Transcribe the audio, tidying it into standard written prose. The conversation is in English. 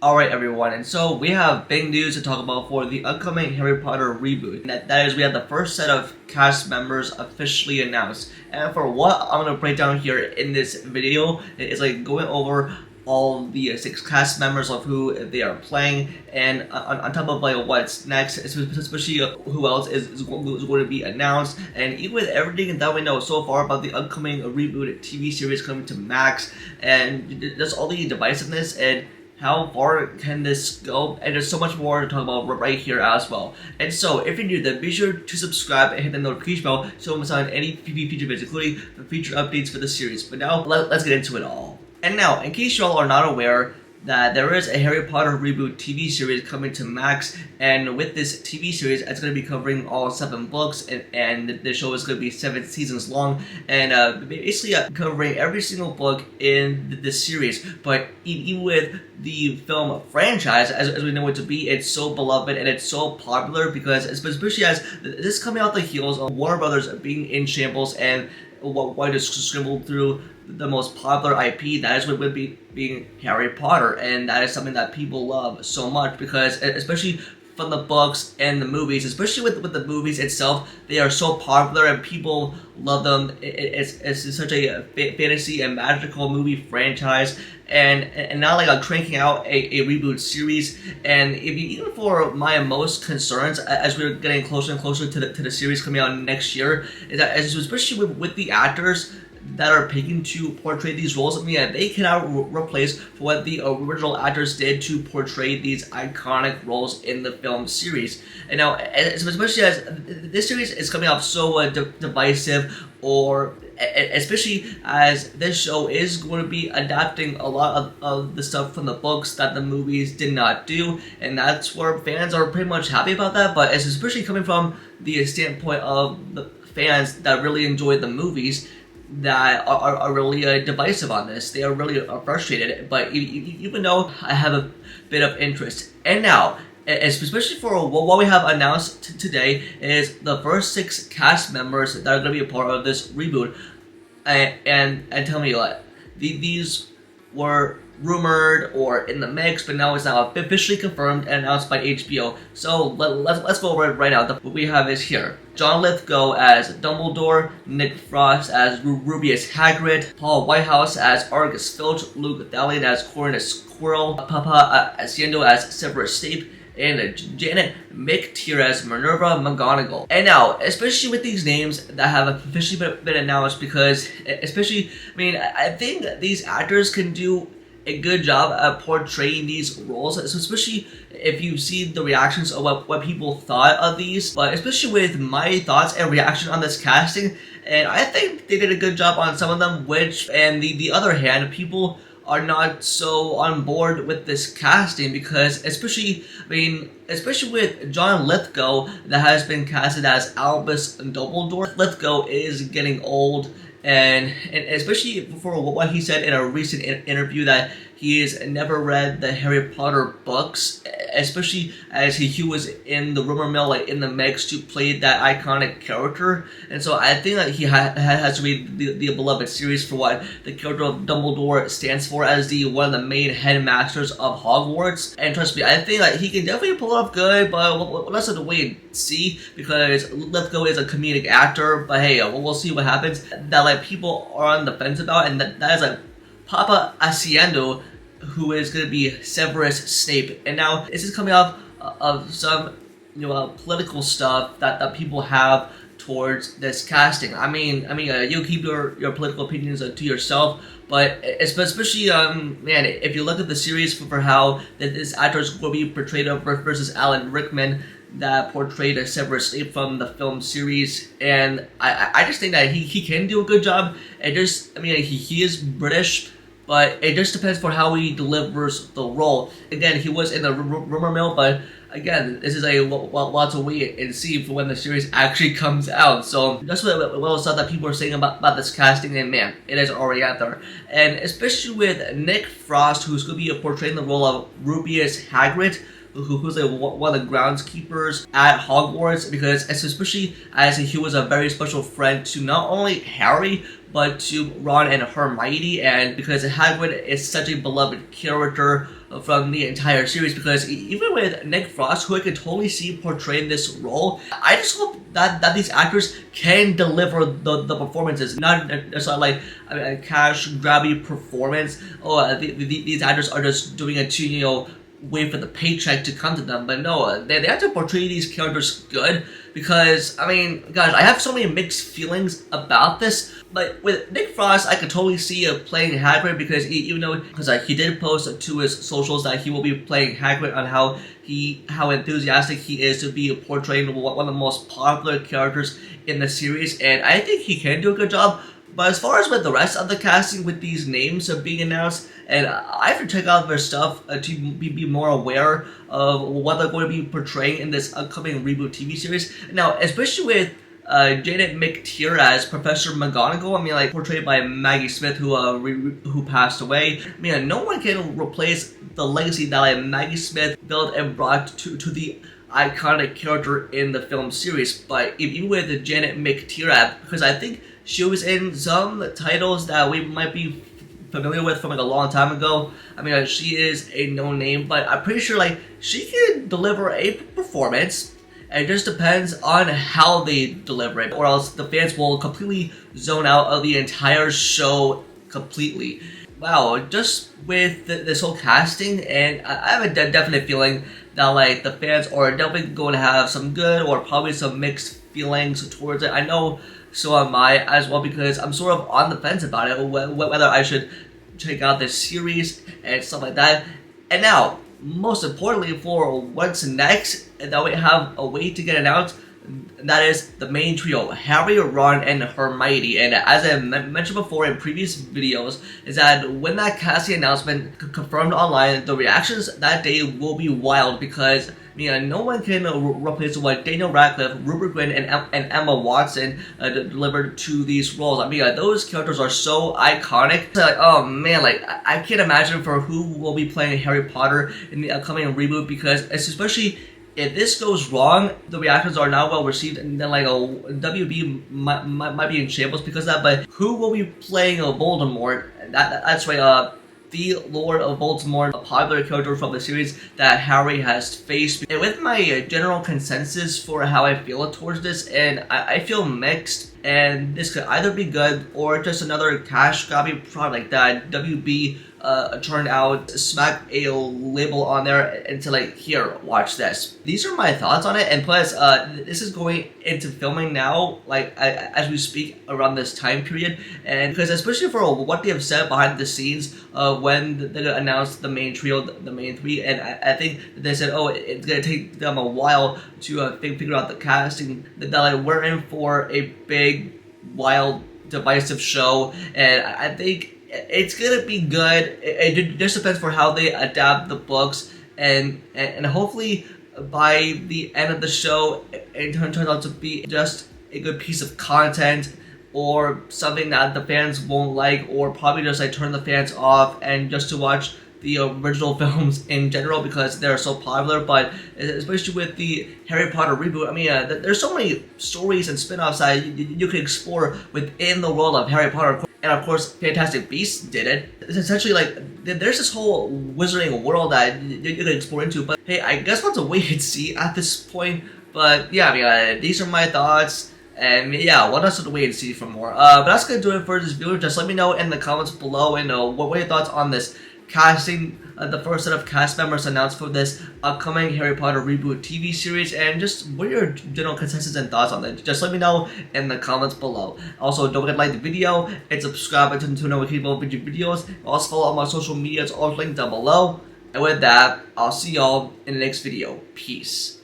Alright everyone, and so we have big news to talk about for the upcoming Harry Potter reboot. And that is we have the first set of cast members officially announced. And for what I'm going to break down here in this video is like going over all the 6 cast members of who they are playing, and on top of like what's next, especially who else is going to be announced, and even with everything that we know so far about the upcoming reboot TV series coming to Max, and just all the divisiveness and how far can this go? And there's so much more to talk about right here as well. And so, if you're new, then be sure to subscribe and hit the notification bell so you don't miss out on any future videos, including the feature updates for the series. But now, let's get into it all. And now, in case y'all are not aware, that there is a Harry Potter reboot TV series coming to Max, and with this TV series, it's going to be covering all 7 books, and the show is going to be 7 seasons long, and basically covering every single book in this series. But even with the film franchise, as we know it to be, it's so beloved and it's so popular because, especially as this is coming out the heels of Warner Brothers being in shambles and what is scribbled through the most popular IP, that is what would be being Harry Potter, and that is something that people love so much because, especially from the books and the movies, especially with the movies itself, they are so popular and people love them. It's such a fantasy and magical movie franchise, and now like I'm cranking out a reboot series. And even for my most concerns as we're getting closer and closer to the series coming out next year, is that especially with the actors that are picking to portray these roles, they cannot replace what the original actors did to portray these iconic roles in the film series. And now, especially as this series is coming off so divisive, or especially as this show is going to be adapting a lot of the stuff from the books that the movies did not do, and that's where fans are pretty much happy about that. But it's especially coming from the standpoint of the fans that really enjoyed the movies, that are really divisive on this. They are really frustrated, but even though I have a bit of interest. And now, especially for what we have announced today, is the first 6 cast members that are going to be a part of this reboot. And tell me what, these were rumored or in the mix, but now it's now officially confirmed and announced by HBO. So let's go over it right now. What we have is here: John Lithgow as Dumbledore, Nick Frost as Rubius Hagrid, Paul Whitehouse as Argus Filch, Luke Thalion as Cornus Quirrell, Papa Haciendo as Severus Snape, and Janet McTeer as Minerva McGonagnall. And now, especially with these names that have officially been announced, because especially, I think these actors can do a good job at portraying these roles, especially if you see the reactions of what people thought of these, but especially with my thoughts and reaction on this casting, and I think they did a good job on some of them, which, and the other hand, people are not so on board with this casting because, especially with John Lithgow that has been casted as Albus Dumbledore. Lithgow is getting old, and especially for what he said in a recent interview that he has never read the Harry Potter books, especially as he was in the rumor mill, like in the mix, to play that iconic character. And so I think that he has to read the beloved series for what the character of Dumbledore stands for as one of the main headmasters of Hogwarts. And trust me, I think that he can definitely pull it off good, but let's have to wait and see, because Lithgow is a comedic actor. But hey, we'll see what happens. That like people are on the fence about, and that is like Papa Haciendo, who is going to be Severus Snape. And now this is coming off of some political stuff that people have towards this casting. You keep your political opinions to yourself, but especially if you look at the series for how this actor is going to be portrayed versus Alan Rickman that portrayed Severus Snape from the film series, and I just think that he can do a good job. And just he is British, but it just depends for how he delivers the role. Again, he was in the rumor mill, but again, this is a lot to wait and see for when the series actually comes out. So that's what stuff that people are saying about this casting, and man, it is already out there. And especially with Nick Frost, who's going to be portraying the role of Rubius Hagrid, who's one of the groundskeepers at Hogwarts, because especially as he was a very special friend to not only Harry, but to Ron and Hermione, and because Hagrid is such a beloved character from the entire series, because even with Nick Frost, who I could totally see portraying this role, I just hope that these actors can deliver the performances, not necessarily like a cash grabby performance. These actors are just doing it to wait for the paycheck to come to them. But no, they have to portray these characters good, because I mean, gosh, I have so many mixed feelings about this. But with Nick Frost, I could totally see playing Hagrid, because he did post to his socials that he will be playing Hagrid, on how enthusiastic he is to be portraying one of the most popular characters in the series, and I think he can do a good job. But as far as with the rest of the casting, with these names being announced, and I have to check out their stuff to be more aware of what they're going to be portraying in this upcoming Reboot TV series. Now, especially with Janet McTeer as Professor McGonagnall, I mean, like, portrayed by Maggie Smith, who passed away. I mean, no one can replace the legacy that Maggie Smith built and brought to the iconic character in the film series. But even with Janet McTeer, because I think she was in some titles that we might be familiar with from like a long time ago. I mean, she is a known name, but I'm pretty sure like she can deliver a performance. It just depends on how they deliver it, or else the fans will completely zone out of the entire show completely. Wow, just with this whole casting, and I have a definite feeling that like the fans are definitely going to have some good or probably some mixed feelings towards it. I know so am I as well, because I'm sort of on the fence about it, whether I should check out this series and stuff like that. And now, most importantly, for what's next, that we have a way to get announced, that is the main trio, Harry, Ron, and Hermione. And as I mentioned before in previous videos, is that when that casting announcement confirmed online, the reactions that day will be wild, because no one can replace what Daniel Radcliffe, Rupert Grint, and Emma Watson delivered to these roles. I mean, those characters are so iconic. Like, oh man, like I can't imagine for who will be playing Harry Potter in the upcoming reboot, because especially if this goes wrong, the reactions are not well received, and then like WB might be in shambles because of that. But who will be playing Voldemort? That's right. The Lord of Voldemort, a popular character from the series that Harry has faced. And with my general consensus for how I feel towards this, and I feel mixed, and this could either be good or just another cash grabby product that WB turned out, smack a label on there and to like, here, watch this. These are my thoughts on it, and plus this is going into filming now, like as we speak, around this time period, and because especially for what they have said behind the scenes when they announced the main trio, the main three, and I think they said, oh, it's gonna take them a while to figure out the casting, that like, we're in for a big, wild, divisive show, and I think it's gonna be good. It just depends for how they adapt the books, and hopefully by the end of the show it turns out to be just a good piece of content, or something that the fans won't like, or probably just like turn the fans off and just to watch the original films in general because they're so popular. But especially with the Harry Potter reboot, I mean, there's so many stories and spin-offs that you can explore within the world of Harry Potter. And of course, Fantastic Beasts did it. It's essentially like, there's this whole wizarding world that you can explore into. But hey, I guess we'll have to wait and see at this point. But yeah, I mean, these are my thoughts. And yeah, we'll just have to wait and see for more. But that's going to do it for this video. Just let me know in the comments below, and what were your thoughts on this casting, the first set of cast members announced for this upcoming Harry Potter reboot TV series, and just what are your general consensus and thoughts on it? Just let me know in the comments below. Also, don't forget to like the video and subscribe to know keep more videos. Also follow all my social media, it's all linked down below. And with that, I'll see y'all in the next video. Peace.